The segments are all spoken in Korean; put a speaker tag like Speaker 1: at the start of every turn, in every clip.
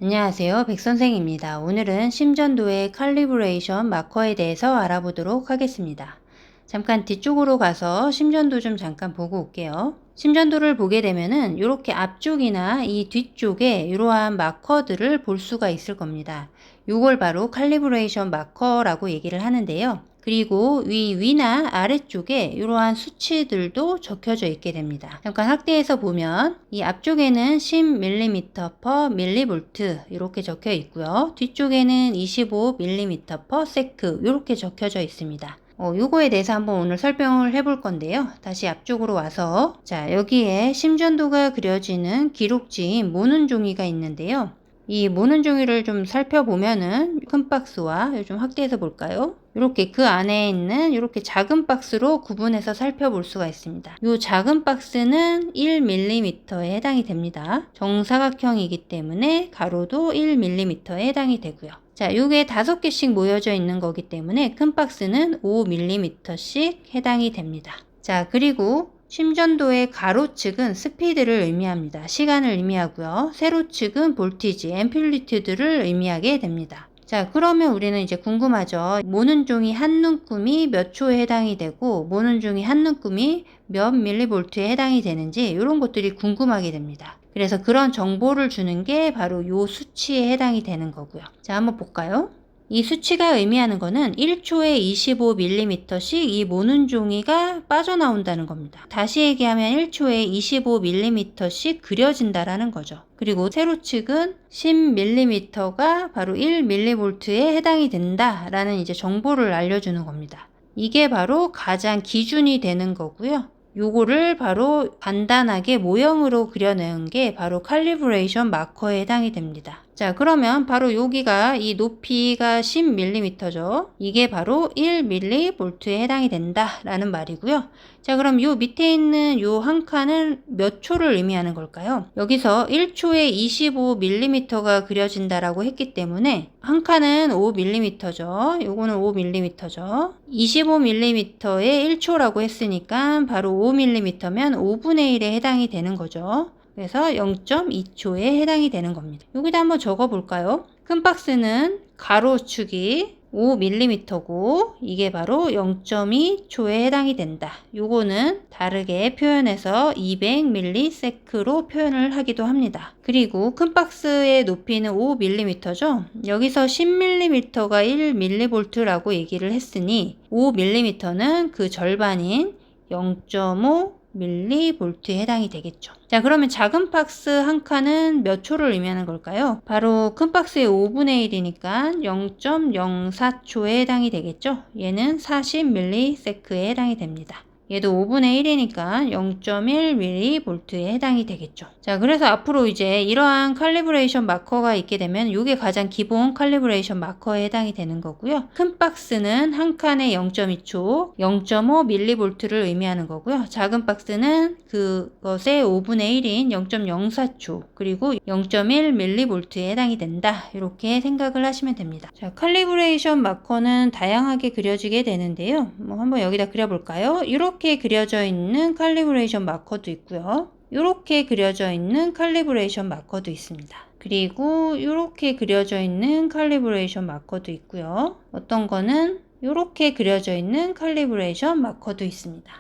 Speaker 1: 안녕하세요. 백선생입니다. 오늘은 심전도의 칼리브레이션 마커에 대해서 알아보도록 하겠습니다. 잠깐 뒤쪽으로 가서 심전도 좀 잠깐 보고 올게요. 심전도를 보게 되면은 이렇게 앞쪽이나 이 뒤쪽에 이러한 마커들을 볼 수가 있을 겁니다. 이걸 바로 칼리브레이션 마커라고 얘기를 하는데요. 그리고 위나 아래쪽에 이러한 수치들도 적혀져 있게 됩니다. 잠깐 확대해서 보면 이 앞쪽에는 10mm/mV 이렇게 적혀 있고요. 뒤쪽에는 25mm/s 이렇게 적혀져 있습니다. 요거에 대해서 한번 오늘 설명을 해볼 건데요. 다시 앞쪽으로 와서 자, 여기에 심전도가 그려지는 기록지인 모는 종이가 있는데요. 이 모는 종이를 좀 살펴보면은 큰 박스와 좀 확대해서 볼까요? 이렇게 그 안에 있는 이렇게 작은 박스로 구분해서 살펴볼 수가 있습니다. 이 작은 박스는 1mm에 해당이 됩니다. 정사각형이기 때문에 가로도 1mm에 해당이 되고요. 자, 요게 5개씩 모여져 있는 거기 때문에 큰 박스는 5mm씩 해당이 됩니다. 자, 그리고 심전도의 가로측은 스피드를 의미합니다. 시간을 의미하고요. 세로측은 볼티지, 앰플리튜드를 의미하게 됩니다. 자, 그러면 우리는 이제 궁금하죠. 모는 종이 한 눈금이 몇 초에 해당이 되고 모는 종이 한 눈금이 몇 밀리볼트에 해당이 되는지 이런 것들이 궁금하게 됩니다. 그래서 그런 정보를 주는 게 바로 요 수치에 해당이 되는 거고요. 자, 한번 볼까요? 이 수치가 의미하는 거는 1초에 25mm씩 이 모는 종이가 빠져나온다는 겁니다. 다시 얘기하면 1초에 25mm씩 그려진다라는 거죠. 그리고 세로측은 10mm가 바로 1mV에 해당이 된다라는 이제 정보를 알려주는 겁니다. 이게 바로 가장 기준이 되는 거고요. 요거를 바로 간단하게 모형으로 그려내는 게 바로 칼리브레이션 마커에 해당이 됩니다. 자, 그러면 바로 여기가 이 높이가 10mm죠. 이게 바로 1mV에 해당이 된다라는 말이고요. 자, 그럼 요 밑에 있는 요 한 칸은 몇 초를 의미하는 걸까요? 여기서 1초에 25mm가 그려진다라고 했기 때문에 한 칸은 5mm죠. 요거는 5mm죠. 25mm에 1초라고 했으니까 바로 5mm면 5분의 1에 해당이 되는 거죠. 그래서 0.2초에 해당이 되는 겁니다. 여기다 한번 적어 볼까요? 큰 박스는 가로축이 5mm고 이게 바로 0.2초에 해당이 된다. 요거는 다르게 표현해서 200ms로 표현을 하기도 합니다. 그리고 큰 박스의 높이는 5mm죠. 여기서 10mm가 1mV라고 얘기를 했으니 5mm는 그 절반인 0.5 밀리볼트에 해당이 되겠죠. 자, 그러면 작은 박스 한 칸은 몇 초를 의미하는 걸까요? 바로 큰 박스의 5분의 1이니까 0.04초에 해당이 되겠죠. 얘는 40ms에 해당이 됩니다. 얘도 5분의 1이니까 0.1mV에 해당이 되겠죠. 자, 그래서 앞으로 이제 이러한 칼리브레이션 마커가 있게 되면 이게 가장 기본 칼리브레이션 마커에 해당이 되는 거고요. 큰 박스는 한 칸에 0.2초, 0.5mV를 의미하는 거고요. 작은 박스는 그것의 5분의 1인 0.04초, 그리고 0.1mV에 해당이 된다. 이렇게 생각을 하시면 됩니다. 자, 칼리브레이션 마커는 다양하게 그려지게 되는데요. 한번 여기다 그려볼까요? 이렇게 그려져 있는 칼리브레이션 마커도 있고요. 이렇게 그려져 있는 칼리브레이션 마커도 있습니다. 그리고 이렇게 그려져 있는 칼리브레이션 마커도 있고요. 어떤 거는 이렇게 그려져 있는 칼리브레이션 마커도 있습니다.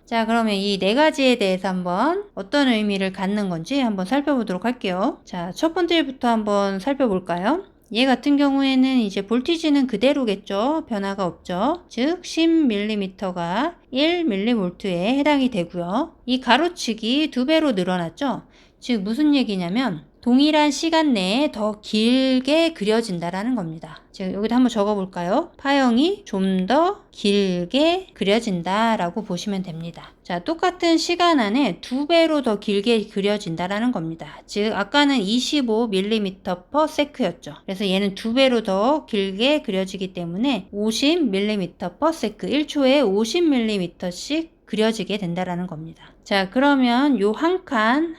Speaker 1: 자, 그러면 이 네 가지에 대해서 한번 어떤 의미를 갖는 건지 한번 살펴보도록 할게요. 자, 첫 번째부터 한번 살펴볼까요? 얘 같은 경우에는 이제 볼티지는 그대로겠죠. 변화가 없죠. 즉 10mm가 1mV에 해당이 되고요. 이 가로축이 2배로 늘어났죠. 즉 무슨 얘기냐면 동일한 시간 내에 더 길게 그려진다라는 겁니다. 즉 여기다 한번 적어볼까요? 파형이 좀 더 길게 그려진다라고 보시면 됩니다. 자, 똑같은 시간 안에 2배로 더 길게 그려진다라는 겁니다. 즉 아까는 25mm/s였죠. 그래서 얘는 2배로 더 길게 그려지기 때문에 50mm/s, 1초에 50mm씩 그려지게 된다라는 겁니다. 자, 그러면 요 한 칸은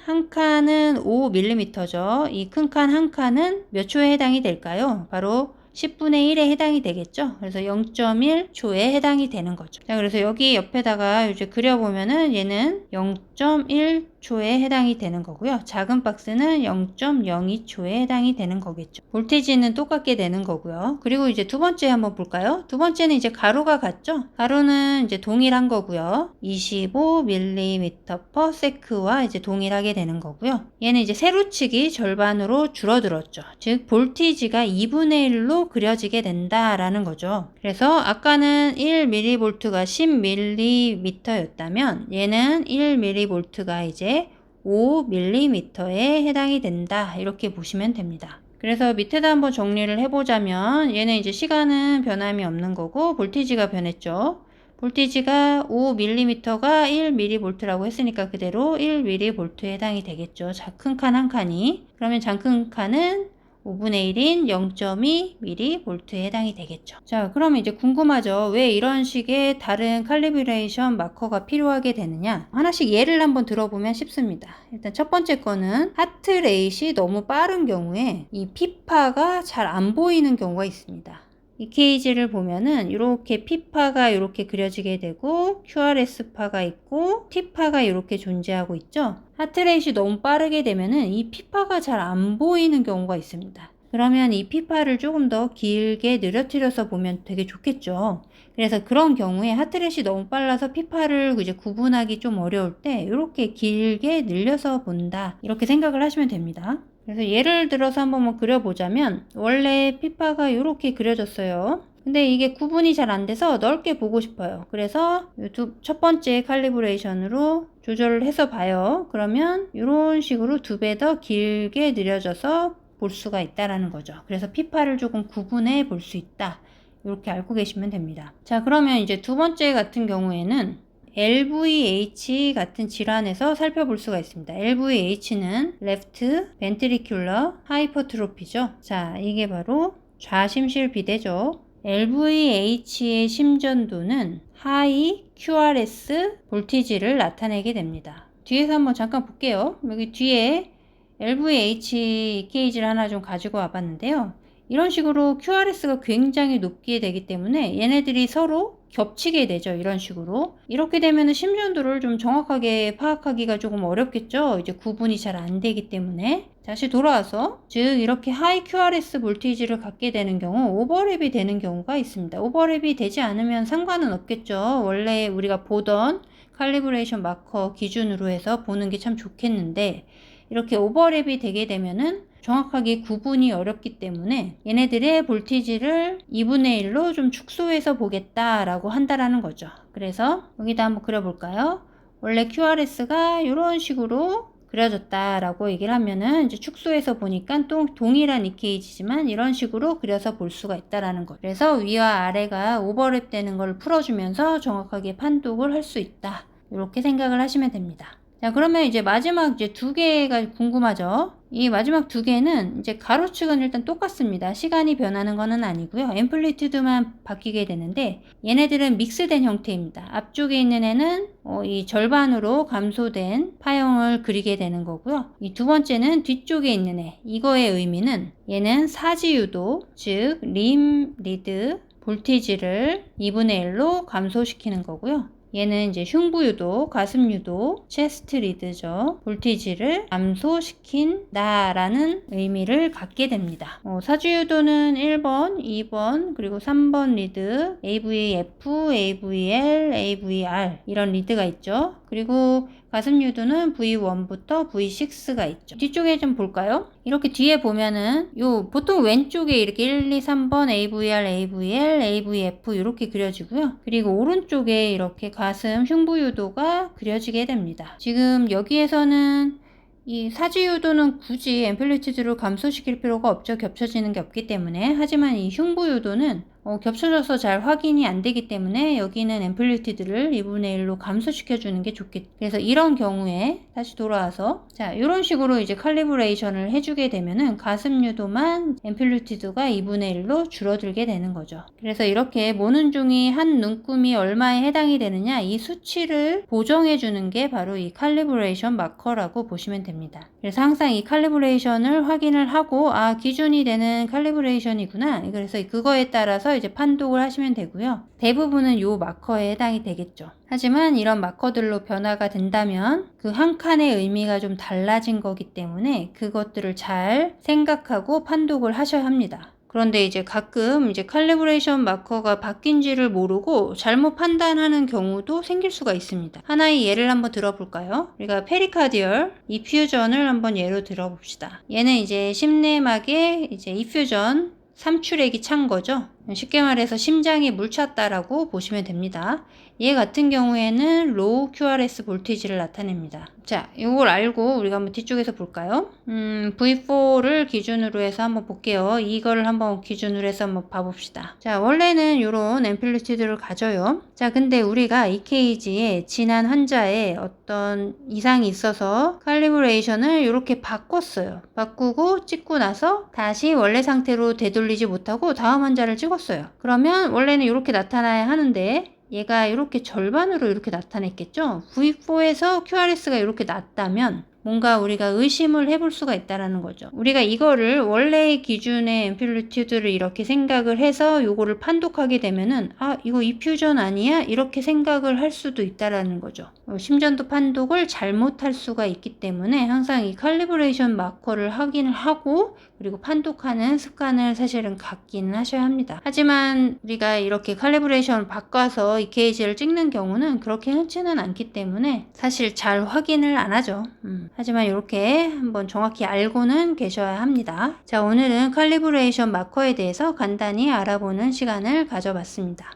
Speaker 1: 5mm죠. 이 큰 칸 한 칸은 몇 초에 해당이 될까요? 바로 10분의 1에 해당이 되겠죠. 그래서 0.1초에 해당이 되는 거죠. 자, 그래서 여기 옆에다가 이제 그려보면은 얘는 0.1초 0.0초에 해당이 되는 거고요. 작은 박스는 0.02초에 해당이 되는 거겠죠. 볼테이지는 똑같게 되는 거고요. 그리고 이제 두 번째 한번 볼까요? 두 번째는 이제 가로가 같죠? 가로는 이제 동일한 거고요. 25mm/s와 이제 동일하게 되는 거고요. 얘는 이제 세로축이 절반으로 줄어들었죠. 즉 볼티지가 2분의 1로 그려지게 된다라는 거죠. 그래서 아까는 1mV가 10mm였다면 얘는 1mV가 이제 5mm에 해당이 된다. 이렇게 보시면 됩니다. 그래서 밑에다 한번 정리를 해보자면 얘는 이제 시간은 변함이 없는 거고 볼티지가 변했죠. 볼티지가 5mm가 1mV라고 했으니까 그대로 1mV에 해당이 되겠죠. 큰 칸 한 칸이. 그러면 작은 칸은 5분의 1인 0.2mV에 해당이 되겠죠. 자, 그럼 이제 궁금하죠. 왜 이런 식의 다른 칼리브레이션 마커가 필요하게 되느냐? 하나씩 예를 한번 들어보면 쉽습니다. 일단 첫 번째 거는 하트레이트이 너무 빠른 경우에 이 피파가 잘 안 보이는 경우가 있습니다. 이 케이지를 보면은 이렇게 P파가 이렇게 그려지게 되고 QRS파가 있고 T파가 이렇게 존재하고 있죠. 하트레이트이 너무 빠르게 되면은 이 P파가 잘 안 보이는 경우가 있습니다. 그러면 이 P파를 조금 더 길게 늘어뜨려서 보면 되게 좋겠죠. 그래서 그런 경우에 하트레이트이 너무 빨라서 P파를 이제 구분하기 좀 어려울 때 이렇게 길게 늘려서 본다. 이렇게 생각을 하시면 됩니다. 그래서 예를 들어서 한번 그려보자면 원래 피파가 이렇게 그려졌어요. 근데 이게 구분이 잘 안 돼서 넓게 보고 싶어요. 그래서 첫 번째 칼리브레이션으로 조절을 해서 봐요. 그러면 이런 식으로 2배 더 길게 늘려져서 볼 수가 있다라는 거죠. 그래서 피파를 조금 구분해 볼 수 있다. 이렇게 알고 계시면 됩니다. 자, 그러면 이제 두 번째 같은 경우에는 LVH 같은 질환에서 살펴볼 수가 있습니다. LVH는 Left Ventricular Hypertrophy죠. 자, 이게 바로 좌심실 비대죠. LVH의 심전도는 하이 QRS 볼티지를 나타내게 됩니다. 뒤에서 한번 잠깐 볼게요. 여기 뒤에 LVH EKG를 하나 좀 가지고 와봤는데요. 이런 식으로 QRS가 굉장히 높게 되기 때문에 얘네들이 서로 겹치게 되죠. 이런 식으로. 이렇게 되면 심전도를 좀 정확하게 파악하기가 조금 어렵겠죠. 이제 구분이 잘 안 되기 때문에. 다시 돌아와서 즉 이렇게 하이 QRS 볼티지를 갖게 되는 경우 오버랩이 되는 경우가 있습니다. 오버랩이 되지 않으면 상관은 없겠죠. 원래 우리가 보던 칼리브레이션 마커 기준으로 해서 보는 게 참 좋겠는데 이렇게 오버랩이 되게 되면은 정확하게 구분이 어렵기 때문에 얘네들의 볼티지를 2분의 1로 좀 축소해서 보겠다라고 한다라는 거죠. 그래서 여기다 한번 그려볼까요? 원래 QRS가 이런 식으로 그려졌다라고 얘기를 하면은 이제 축소해서 보니까 또 동일한 EKG지만 이런 식으로 그려서 볼 수가 있다라는 거. 그래서 위와 아래가 오버랩 되는 걸 풀어주면서 정확하게 판독을 할 수 있다. 이렇게 생각을 하시면 됩니다. 자, 그러면 이제 마지막 이제 두 개가 궁금하죠? 이 마지막 두 개는 이제 가로축은 일단 똑같습니다. 시간이 변하는 거는 아니고요. 앰플리튜드만 바뀌게 되는데 얘네들은 믹스된 형태입니다. 앞쪽에 있는 애는 이 절반으로 감소된 파형을 그리게 되는 거고요. 이 두 번째는 뒤쪽에 있는 애. 이거의 의미는 얘는 사지유도, 즉 림 리드 볼티지를 2분의 1로 감소시키는 거고요. 얘는 이제 흉부유도, 가슴유도, 체스트 리드죠. 볼티지를 감소시킨다라는 의미를 갖게 됩니다. 사주유도는 1번, 2번, 그리고 3번 리드, AVF, AVL, AVR 이런 리드가 있죠. 그리고 가슴유도는 V1부터 V6가 있죠. 뒤쪽에 좀 볼까요? 이렇게 뒤에 보면은 보통 왼쪽에 이렇게 1, 2, 3번 AVR, AVL, AVF 이렇게 그려지고요. 그리고 오른쪽에 이렇게 가슴 흉부유도가 그려지게 됩니다. 지금 여기에서는 이 사지유도는 굳이 앰플리튜드를 감소시킬 필요가 없죠. 겹쳐지는 게 없기 때문에. 하지만 이 흉부유도는 겹쳐져서 잘 확인이 안 되기 때문에 여기는 앰플리튜드를 2분의 1로 감소시켜 주는 게 좋겠죠. 그래서 이런 경우에 다시 돌아와서 자, 이런 식으로 이제 칼리브레이션을 해주게 되면은 가슴 유도만 앰플리튜드가 2분의 1로 줄어들게 되는 거죠. 그래서 이렇게 보는 중이 한 눈금이 얼마에 해당이 되느냐 이 수치를 보정해 주는 게 바로 이 칼리브레이션 마커라고 보시면 됩니다. 그래서 항상 이 칼리브레이션을 확인을 하고 기준이 되는 칼리브레이션이구나. 그래서 그거에 따라서 이제 판독을 하시면 되고요. 대부분은 요 마커에 해당이 되겠죠. 하지만 이런 마커들로 변화가 된다면 그 한 칸의 의미가 좀 달라진 거기 때문에 그것들을 잘 생각하고 판독을 하셔야 합니다. 그런데 이제 가끔 이제 칼리브레이션 마커가 바뀐지를 모르고 잘못 판단하는 경우도 생길 수가 있습니다. 하나의 예를 한번 들어볼까요? 우리가 페리카디얼 이퓨전을 한번 예로 들어봅시다. 얘는 이제 심내막에 이제 이퓨전 삼출액이 찬 거죠. 쉽게 말해서 심장이 물 찼다라고 보시면 됩니다. 얘 같은 경우에는 로우 QRS 볼티지를 나타냅니다. 자, 이걸 알고 우리가 한번 뒤쪽에서 볼까요? V4를 기준으로 해서 한번 볼게요. 이거를 한번 기준으로 해서 한번 봐봅시다. 자, 원래는 이런 앰플리튜드를 가져요. 자, 근데 우리가 EKG에 지난 환자의 어떤 이상이 있어서 칼리브레이션을 이렇게 바꿨어요. 바꾸고 찍고 나서 다시 원래 상태로 되돌리지 못하고 다음 환자를 찍었어요. 그러면 원래는 이렇게 나타나야 하는데 얘가 이렇게 절반으로 이렇게 나타냈겠죠? V4에서 QRS가 이렇게 낮다면 뭔가 우리가 의심을 해볼 수가 있다라는 거죠. 우리가 이거를 원래의 기준의 앰플리튜드를 이렇게 생각을 해서 요거를 판독하게 되면은 아, 이거 이퓨전 아니야? 이렇게 생각을 할 수도 있다라는 거죠. 심전도 판독을 잘못할 수가 있기 때문에 항상 이 칼리브레이션 마커를 확인을 하고 그리고 판독하는 습관을 사실은 갖기는 하셔야 합니다. 하지만 우리가 이렇게 칼리브레이션을 바꿔서 EKG를 찍는 경우는 그렇게 흔치는 않기 때문에 사실 잘 확인을 안 하죠. 하지만 이렇게 한번 정확히 알고는 계셔야 합니다. 자, 오늘은 칼리브레이션 마커에 대해서 간단히 알아보는 시간을 가져봤습니다.